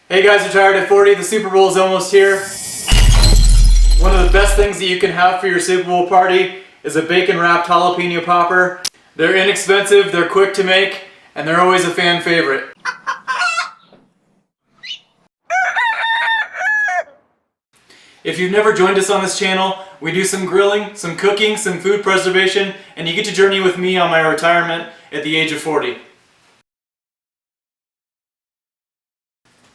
Hey guys, Retired at 40. The Super Bowl is almost here. One of the best things that you can have for your Super Bowl party is a bacon wrapped jalapeno popper. They're inexpensive, they're quick to make, and they're always a fan favorite. If you've never joined us on this channel, we do some grilling, some cooking, some food preservation, and you get to journey with me on my retirement at the age of 40.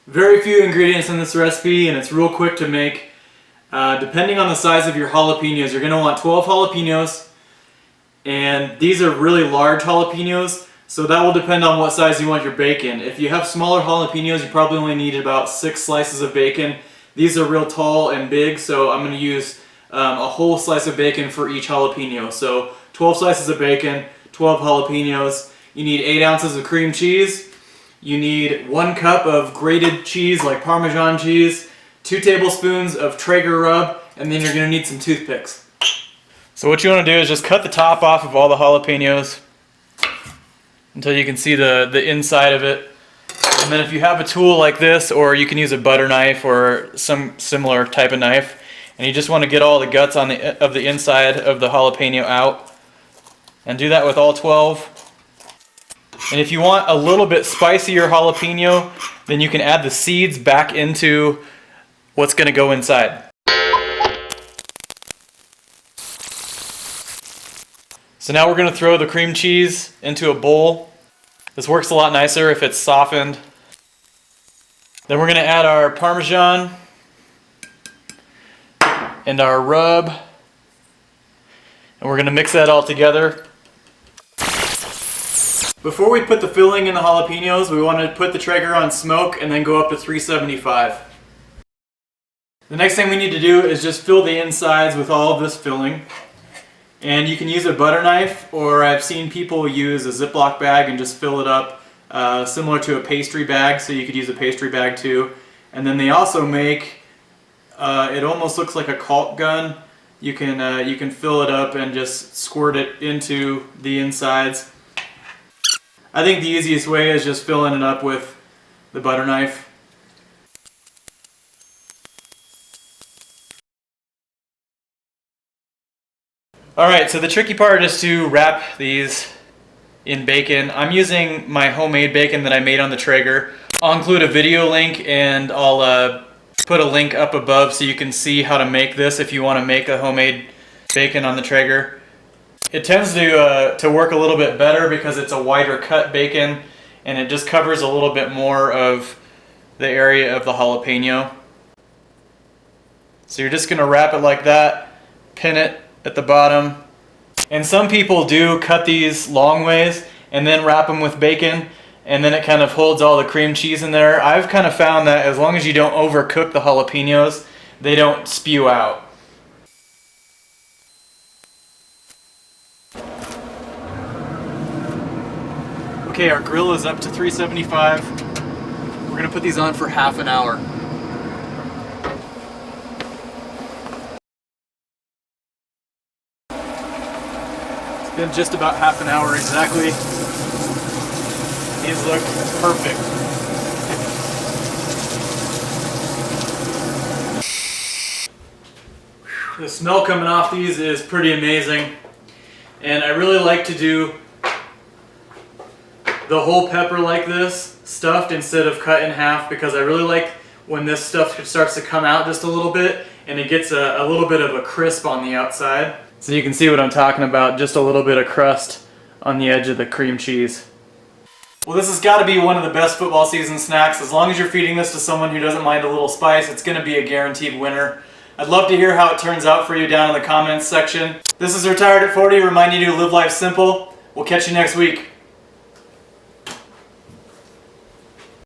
Very few ingredients in this recipe, and it's real quick to make. Depending on the size of your jalapenos, you're going to want 12 jalapenos, and these are really large jalapenos, so that will depend on what size you want your bacon. If you have smaller jalapenos, you probably only need about 6 slices of bacon. These are real tall and big, so I'm going to use a whole slice of bacon for each jalapeno. So 12 slices of bacon, 12 jalapenos. You need 8 ounces of cream cheese. You need 1 cup of grated cheese like Parmesan cheese, 2 tablespoons of Traeger rub, and then you're going to need some toothpicks. So what you want to do is just cut the top off of all the jalapenos until you can see the inside of it. And then if you have a tool like this, or you can use a butter knife or some similar type of knife, and you just want to get all the guts of the inside of the jalapeno out, and do that with all 12. And if you want a little bit spicier jalapeno, then you can add the seeds back into what's going to go inside. So now we're going to throw the cream cheese into a bowl. This works a lot nicer if it's softened. Then we're going to add our Parmesan and our rub, and we're going to mix that all together. Before we put the filling in the jalapenos, we want to put the Traeger on smoke and then go up to 375. The next thing we need to do is just fill the insides with all of this filling. And you can use a butter knife, or I've seen people use a Ziploc bag and just fill it up similar to a pastry bag, so you could use a pastry bag too. And then they also make, it almost looks like a caulk gun. You can fill it up and just squirt it into the insides. I think the easiest way is just filling it up with the butter knife. Alright, so the tricky part is to wrap these in bacon. I'm using my homemade bacon that I made on the Traeger. I'll include a video link, and I'll put a link up above so you can see how to make this if you want to make a homemade bacon on the Traeger. It tends to work a little bit better because it's a wider cut bacon, and it just covers a little bit more of the area of the jalapeno. So you're just going to wrap it like that, pin it at the bottom. And some people do cut these long ways and then wrap them with bacon, and then it kind of holds all the cream cheese in there. I've kind of found that as long as you don't overcook the jalapenos, they don't spew out. Okay, our grill is up to 375. We're going to put these on for half an hour. It's been just about half an hour exactly. These look perfect. The smell coming off these is pretty amazing. And I really like to do the whole pepper like this, stuffed instead of cut in half, because I really like when this stuff starts to come out just a little bit and it gets a little bit of a crisp on the outside. So you can see what I'm talking about, just a little bit of crust on the edge of the cream cheese. Well, this has got to be one of the best football season snacks. As long as you're feeding this to someone who doesn't mind a little spice, it's going to be a guaranteed winner. I'd love to hear how it turns out for you down in the comments section. This is Retired at 40, reminding you to live life simple. We'll catch you next week.